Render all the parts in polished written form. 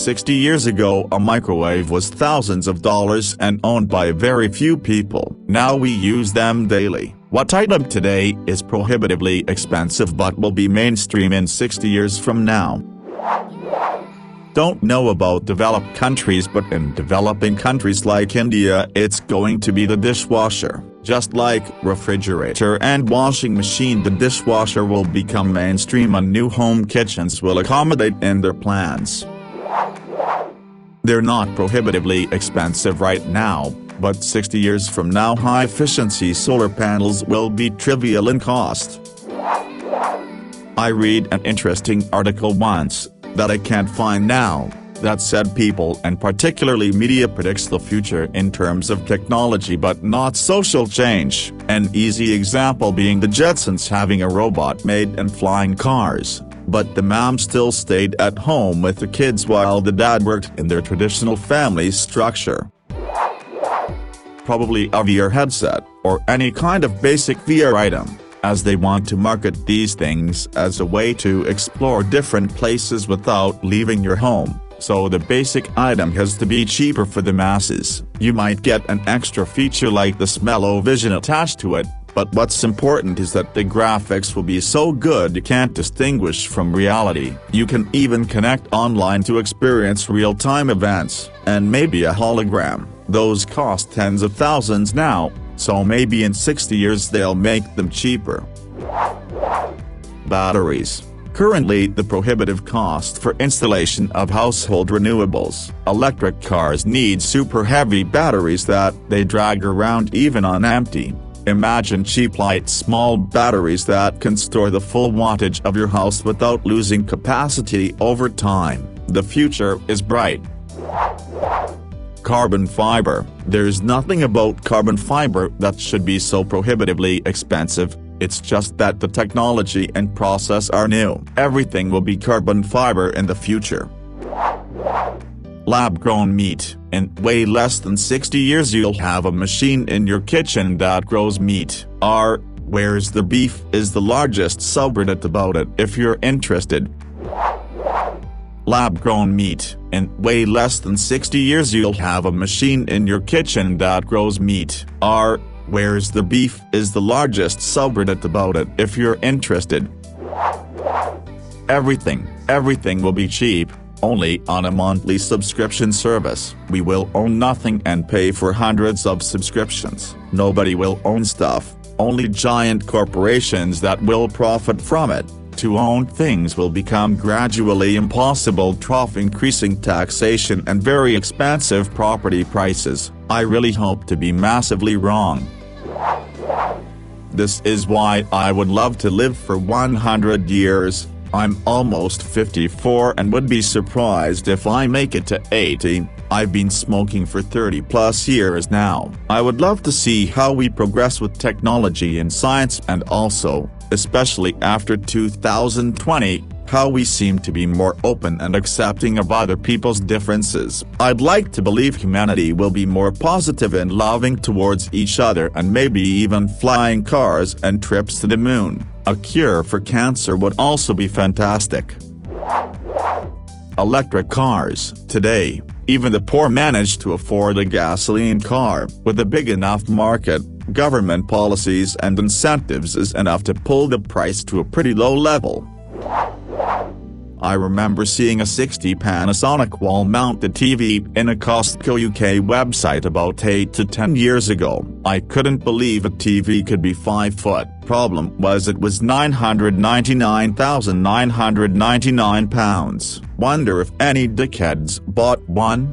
60 years ago a microwave was thousands of dollars and owned by very few people. Now we use them daily. What item today is prohibitively expensive but will be mainstream in 60 years from now? Don't know about developed countries, but in developing countries like India it's going to be the dishwasher. Just like refrigerator and washing machine, the dishwasher will become mainstream and new home kitchens will accommodate in their plans. They're not prohibitively expensive right now, but 60 years from now high-efficiency solar panels will be trivial in cost. I read an interesting article once, that I can't find now, that said people and particularly media predicts the future in terms of technology but not social change, an easy example being the Jetsons having a robot maid and flying cars, but the mom still stayed at home with the kids while the dad worked in their traditional family structure. Probably a VR headset, or any kind of basic VR item, as they want to market these things as a way to explore different places without leaving your home. So the basic item has to be cheaper for the masses. You might get an extra feature like the smell-o-vision attached to it, but what's important is that the graphics will be so good you can't distinguish from reality. You can even connect online to experience real-time events, and maybe a hologram. Those cost tens of thousands now, so maybe in 60 years they'll make them cheaper. Batteries. Currently the prohibitive cost for installation of household renewables. Electric cars need super heavy batteries that they drag around even on empty. Imagine cheap light small batteries that can store the full wattage of your house without losing capacity over time. The future is bright. Carbon fiber. There's nothing about carbon fiber that should be so prohibitively expensive. It's just that the technology and process are new. Everything will be carbon fiber in the future. Lab-grown meat. In way less than 60 years you'll have a machine in your kitchen that grows meat. Where's the beef is the largest subreddit about it if you're interested. Lab-grown meat. In way less than 60 years you'll have a machine in your kitchen that grows meat. Where's the beef is the largest subreddit about it if you're interested. Everything will be cheap, only on a monthly subscription service. We will own nothing and pay for hundreds of subscriptions. Nobody will own stuff, only giant corporations that will profit from it. To own things will become gradually impossible through increasing taxation and very expensive property prices. I really hope to be massively wrong. This is why I would love to live for 100 years. I'm almost 54 and would be surprised if I make it to 80. I've been smoking for 30 plus years now. I would love to see how we progress with technology and science, and also, especially after 2020, how we seem to be more open and accepting of other people's differences. I'd like to believe humanity will be more positive and loving towards each other, and maybe even flying cars and trips to the moon. A cure for cancer would also be fantastic. Electric cars. Today, even the poor manage to afford a gasoline car. With a big enough market, government policies and incentives is enough to pull the price to a pretty low level. I remember seeing a 60 Panasonic wall-mounted TV in a Costco UK website about 8 to 10 years ago. I couldn't believe a TV could be 5 foot. Problem was it was £999,999. Wonder if any dickheads bought one?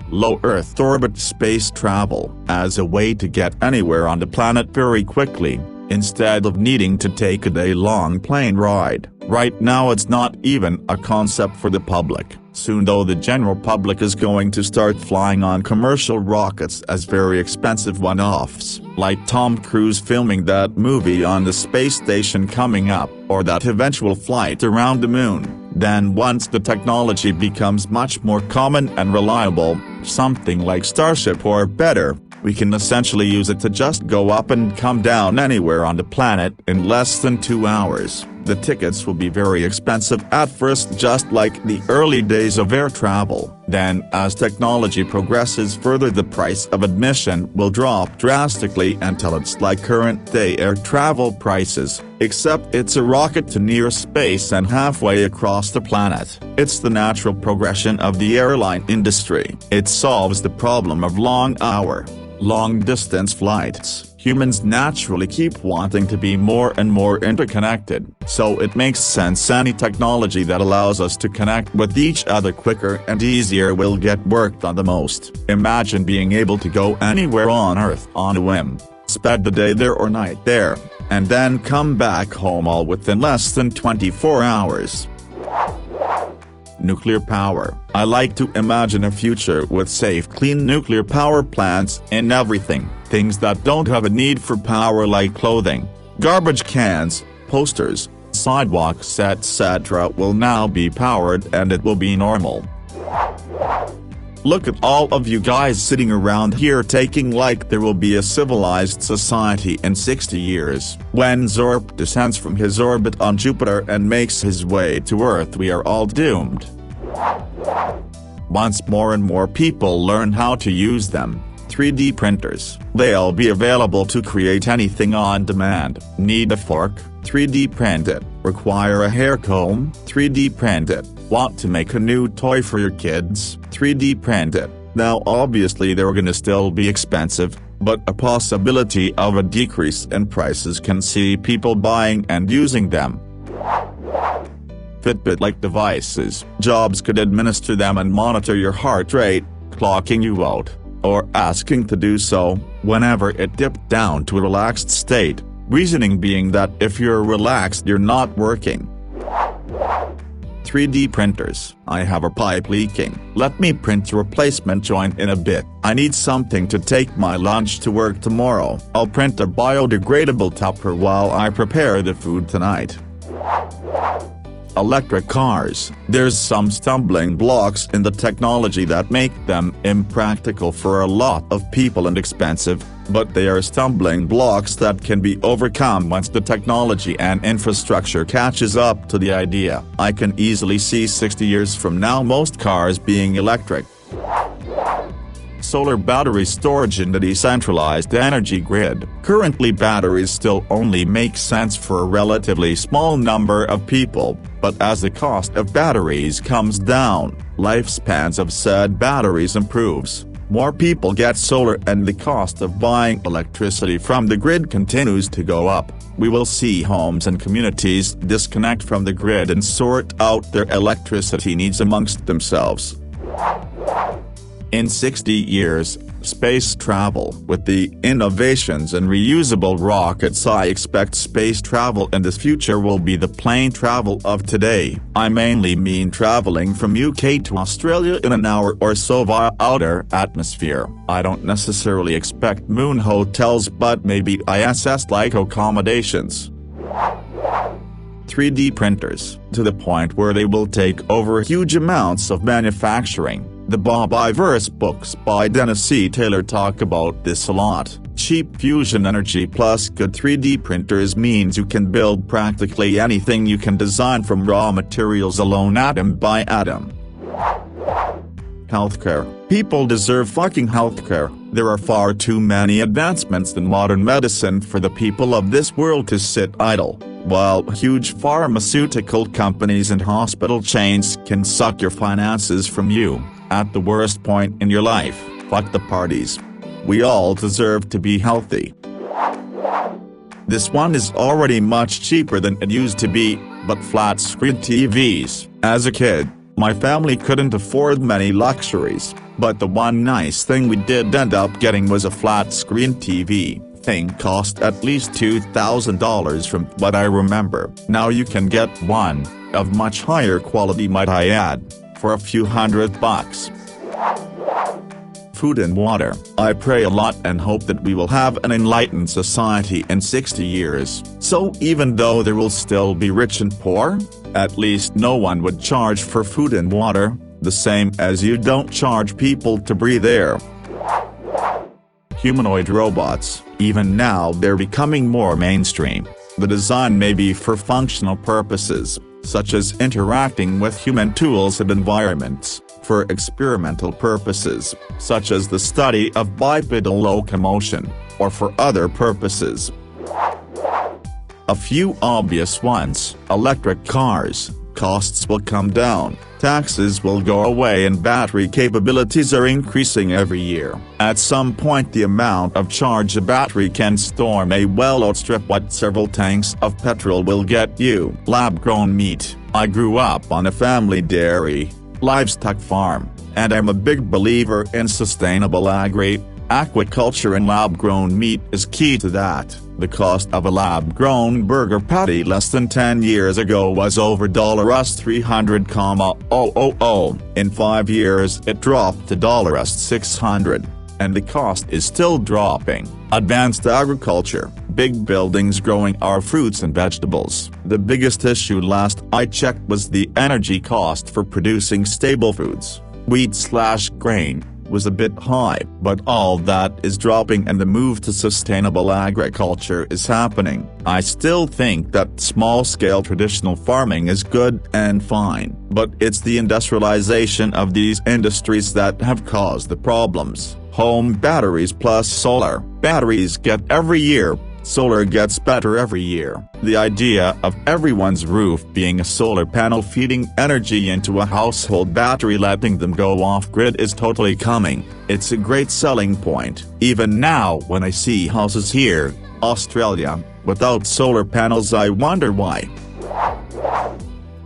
Low Earth orbit space travel. As a way to get anywhere on the planet very quickly, instead of needing to take a day-long plane ride. Right now it's not even a concept for the public. Soon though the general public is going to start flying on commercial rockets as very expensive one-offs, like Tom Cruise filming that movie on the space station coming up, or that eventual flight around the moon. Then once the technology becomes much more common and reliable, something like Starship or better, we can essentially use it to just go up and come down anywhere on the planet in less than 2 hours. The tickets will be very expensive at first, just like the early days of air travel. Then, as technology progresses further, the price of admission will drop drastically until it's like current-day air travel prices, except it's a rocket to near space and halfway across the planet. It's the natural progression of the airline industry. It solves the problem of long-distance flights. Humans naturally keep wanting to be more and more interconnected, so it makes sense any technology that allows us to connect with each other quicker and easier will get worked on the most. Imagine being able to go anywhere on Earth on a whim, spend the day there or night there, and then come back home all within less than 24 hours. Nuclear power. I like to imagine a future with safe, clean nuclear power plants in everything. Things that don't have a need for power, like clothing, garbage cans, posters, sidewalks, etc. will now be powered, and it will be normal. Look at all of you guys sitting around here taking like there will be a civilized society in 60 years. When Zorp descends from his orbit on Jupiter and makes his way to Earth, we are all doomed. Once more and more people learn how to use them. 3D printers. They'll be available to create anything on demand. Need a fork? 3D print it. Require a hair comb? 3D print it. Want to make a new toy for your kids? 3D print it. Now obviously they're gonna still be expensive, but a possibility of a decrease in prices can see people buying and using them. Fitbit-like devices. Jobs could administer them and monitor your heart rate, clocking you out, or asking to do so, whenever it dipped down to a relaxed state, reasoning being that if you're relaxed you're not working. 3D printers. I have a pipe leaking. Let me print a replacement joint in a bit. I need something to take my lunch to work tomorrow. I'll print a biodegradable tupper while I prepare the food tonight. Electric cars. There's some stumbling blocks in the technology that make them impractical for a lot of people and expensive, but they are stumbling blocks that can be overcome once the technology and infrastructure catches up to the idea. I can easily see 60 years from now most cars being electric. Solar battery storage in the decentralized energy grid. Currently batteries still only make sense for a relatively small number of people, but as the cost of batteries comes down, lifespans of said batteries improves. More people get solar and the cost of buying electricity from the grid continues to go up. We will see homes and communities disconnect from the grid and sort out their electricity needs amongst themselves. In 60 years, space travel. With the innovations in reusable rockets, I expect space travel in the future will be the plane travel of today. I mainly mean traveling from UK to Australia in an hour or so via outer atmosphere. I don't necessarily expect moon hotels, but maybe ISS-like accommodations. 3D printers, to the point where they will take over huge amounts of manufacturing. The Bob Iver's books by Dennis C. Taylor talk about this a lot. Cheap fusion energy plus good 3D printers means you can build practically anything you can design from raw materials alone, atom by atom. Healthcare. People deserve fucking healthcare. There are far too many advancements in modern medicine for the people of this world to sit idle, while huge pharmaceutical companies and hospital chains can suck your finances from you. At the worst point in your life, fuck the parties. We all deserve to be healthy. This one is already much cheaper than it used to be, but flat-screen TVs. As a kid, my family couldn't afford many luxuries, but the one nice thing we did end up getting was a flat-screen TV. Thing cost at least $2,000 from what I remember. Now you can get one, of much higher quality might I add, for a few $100. Food and water. I pray a lot and hope that we will have an enlightened society in 60 years. So even though there will still be rich and poor, at least no one would charge for food and water, the same as you don't charge people to breathe air. Humanoid robots. Even now they're becoming more mainstream. The design may be for functional purposes, such as interacting with human tools and environments, for experimental purposes, such as the study of bipedal locomotion, or for other purposes. A few obvious ones: electric cars. Costs will come down, taxes will go away, and battery capabilities are increasing every year. At some point the amount of charge a battery can store may well outstrip what several tanks of petrol will get you. Lab-grown meat. I grew up on a family dairy, livestock farm, and I'm a big believer in sustainable aquaculture, and lab-grown meat is key to that. The cost of a lab-grown burger patty less than 10 years ago was over $300,000. In 5 years it dropped to $600, and the cost is still dropping. Advanced agriculture. Big buildings growing our fruits and vegetables. The biggest issue last I checked was the energy cost for producing staple foods. Wheat/grain was a bit high, but all that is dropping and the move to sustainable agriculture is happening. I still think that small-scale traditional farming is good and fine, but it's the industrialization of these industries that have caused the problems. Home batteries plus solar. Batteries get every year, solar gets better every year. The idea of everyone's roof being a solar panel feeding energy into a household battery letting them go off-grid is totally coming. It's a great selling point. Even now when I see houses here, Australia, without solar panels I wonder why.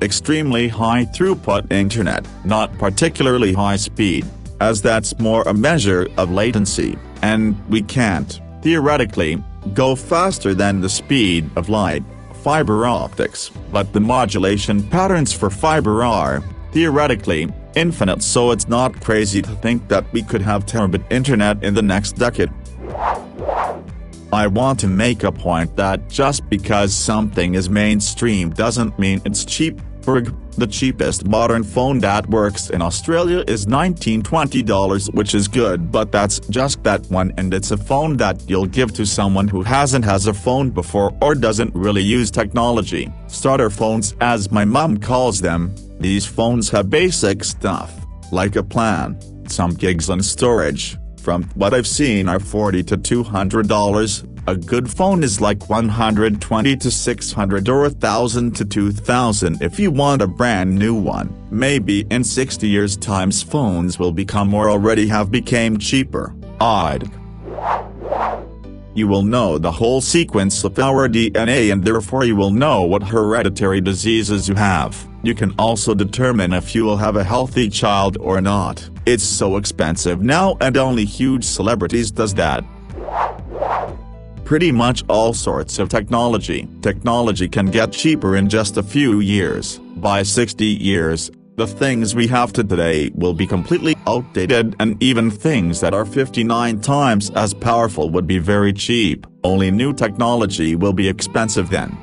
Extremely high throughput internet, not particularly high speed, as that's more a measure of latency, and we can't, theoretically, go faster than the speed of light, fiber optics, but the modulation patterns for fiber are, theoretically, infinite, so it's not crazy to think that we could have terabit internet in the next decade. I want to make a point that just because something is mainstream doesn't mean it's cheap. The cheapest modern phone that works in Australia is $19–20, which is good, but that's just that one, and it's a phone that you'll give to someone who hasn't had a phone before or doesn't really use technology. Starter phones, as my mom calls them. These phones have basic stuff, like a plan, some gigs and storage. From what I've seen are $40 to $200. A good phone is like $120 to $600 or $1,000 to $2,000 if you want a brand new one. Maybe in 60 years' time phones will become or already have become cheaper. You will know the whole sequence of our DNA, and therefore you will know what hereditary diseases you have. You can also determine if you will have a healthy child or not. It's so expensive now, and only huge celebrities does that. Pretty much all sorts of technology. Technology can get cheaper in just a few years. By 60 years, the things we have today will be completely outdated, and even things that are 59 times as powerful would be very cheap. Only new technology will be expensive then.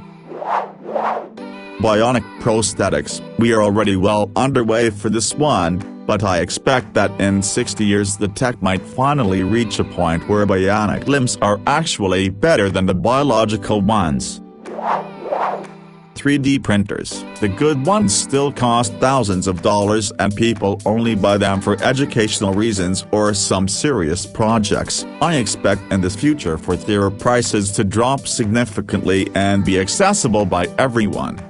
Bionic prosthetics. We are already well underway for this one, but I expect that in 60 years the tech might finally reach a point where bionic limbs are actually better than the biological ones. 3D printers. The good ones still cost thousands of dollars, and people only buy them for educational reasons or some serious projects. I expect in the future for their prices to drop significantly and be accessible by everyone.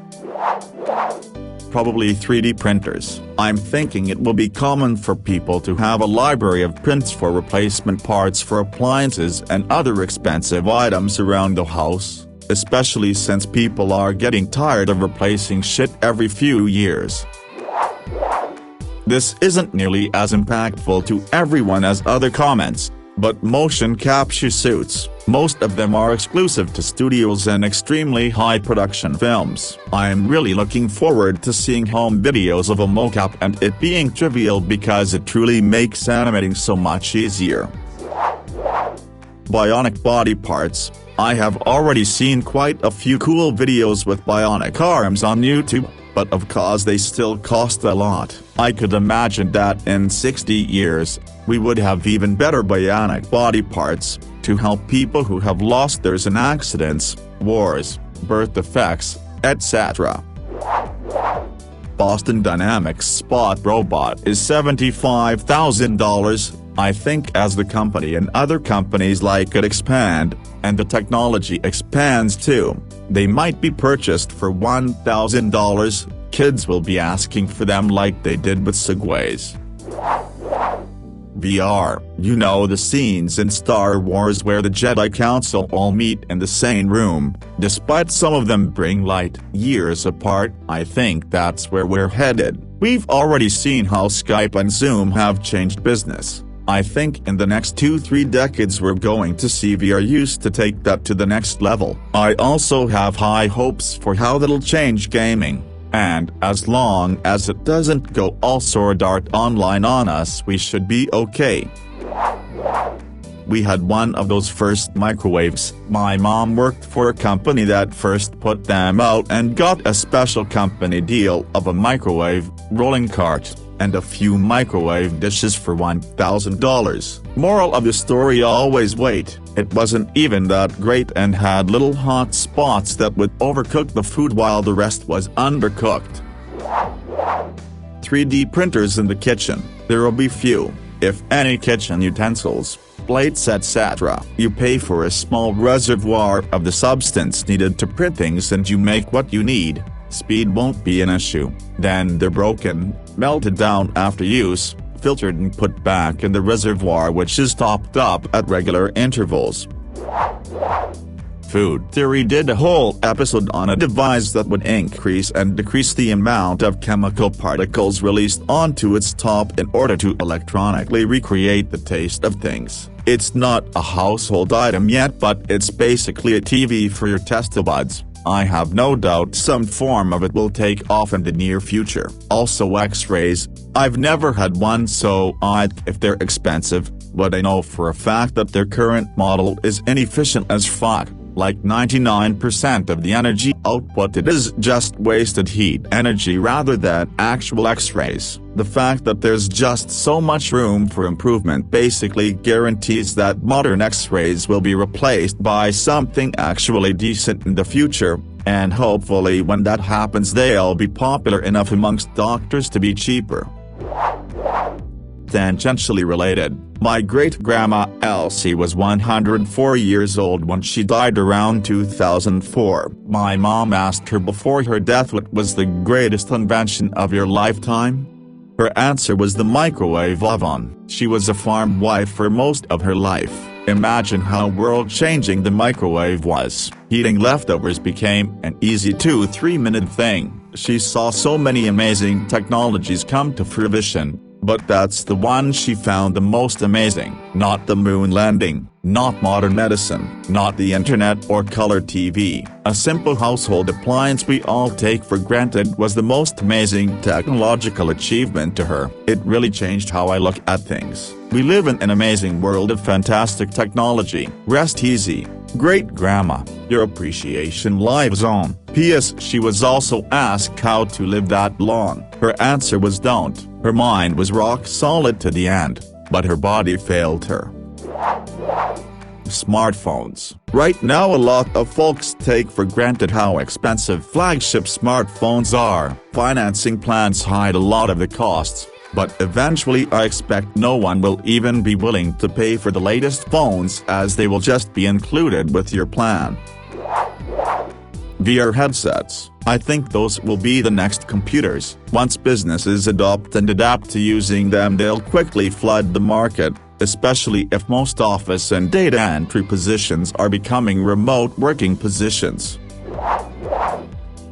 Probably 3D printers. I'm thinking it will be common for people to have a library of prints for replacement parts for appliances and other expensive items around the house, especially since people are getting tired of replacing shit every few years. This isn't nearly as impactful to everyone as other comments, but motion capture suits. Most of them are exclusive to studios and extremely high production films. I'm really looking forward to seeing home videos of a mocap and it being trivial because it truly makes animating so much easier. Bionic body parts. I have already seen quite a few cool videos with bionic arms on YouTube, but of course they still cost a lot. I could imagine that in 60 years, we would have even better bionic body parts, to help people who have lost theirs in accidents, wars, birth defects, etc. Boston Dynamics Spot robot is $75,000. I think as the company and other companies like it expand, and the technology expands too, they might be purchased for $1,000. Kids will be asking for them like they did with Segways. VR, you know the scenes in Star Wars where the Jedi Council all meet in the same room, despite some of them being light years apart. I think that's where we're headed. We've already seen how Skype and Zoom have changed business. I think in the next 2-3 decades we're going to see VR used to take that to the next level. I also have high hopes for how that'll change gaming. And as long as it doesn't go all Sword Art Online on us, we should be okay. We had one of those first microwaves. My mom worked for a company that first put them out and got a special company deal of a microwave, rolling cart, and a few microwave dishes for $1,000. Moral of the story: always wait. It wasn't even that great and had little hot spots that would overcook the food while the rest was undercooked. 3D printers in the kitchen. There will be few, if any, kitchen utensils, plates, etc. You pay for a small reservoir of the substance needed to print things and you make what you need. Speed won't be an issue. Then they're broken, melted down after use, filtered and put back in the reservoir, which is topped up at regular intervals. Food Theory did a whole episode on a device that would increase and decrease the amount of chemical particles released onto its top in order to electronically recreate the taste of things. It's not a household item yet, but it's basically a TV for your taste buds. I have no doubt some form of it will take off in the near future. Also X-rays. I've never had one, so if they're expensive, but I know for a fact that their current model is inefficient as fuck. Like 99% of the energy output, it is just wasted heat energy rather than actual X-rays. The fact that there's just so much room for improvement basically guarantees that modern X-rays will be replaced by something actually decent in the future, and hopefully when that happens they'll be popular enough amongst doctors to be cheaper. Tangentially related, my great-grandma Elsie was 104 years old when she died around 2004. My mom asked her before her death what was the greatest invention of your lifetime. Her answer was the microwave oven. She was a farm wife for most of her life. Imagine how world-changing the microwave was. Heating leftovers became an easy 2-3 minute thing. She saw so many amazing technologies come to fruition, but that's the one she found the most amazing. Not the moon landing, not modern medicine, not the internet or color TV. A simple household appliance we all take for granted was the most amazing technological achievement to her. It really changed how I look at things. We live in an amazing world of fantastic technology. Rest easy, great-grandma. Your appreciation lives on. P.S. She was also asked how to live that long. Her answer was don't. Her mind was rock solid to the end, but her body failed her. Smartphones. Right now a lot of folks take for granted how expensive flagship smartphones are. Financing plans hide a lot of the costs, but eventually I expect no one will even be willing to pay for the latest phones, as they will just be included with your plan. VR headsets. I think those will be the next computers. Once businesses adopt and adapt to using them, they'll quickly flood the market, especially if most office and data entry positions are becoming remote working positions.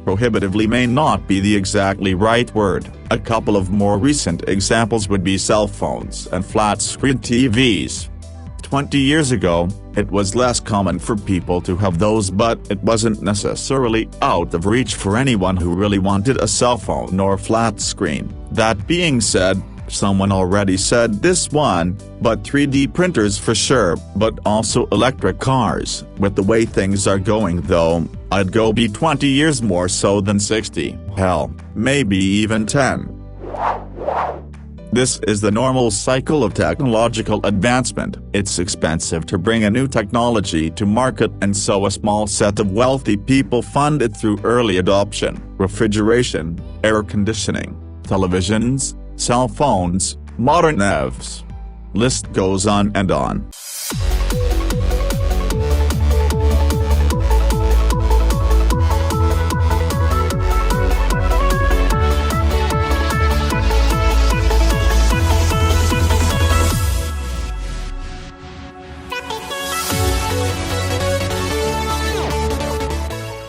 Prohibitively may not be the exactly right word. A couple of more recent examples would be cell phones and flat-screen TVs. 20 years ago, it was less common for people to have those, but it wasn't necessarily out of reach for anyone who really wanted a cell phone or flat screen. That being said, someone already said this one, but 3D printers for sure, but also electric cars. With the way things are going though, I'd go be 20 years more so than 60, hell, maybe even 10. This is the normal cycle of technological advancement. It's expensive to bring a new technology to market, and so a small set of wealthy people fund it through early adoption. Refrigeration, air conditioning, televisions, cell phones, modern EVs. List goes on and on.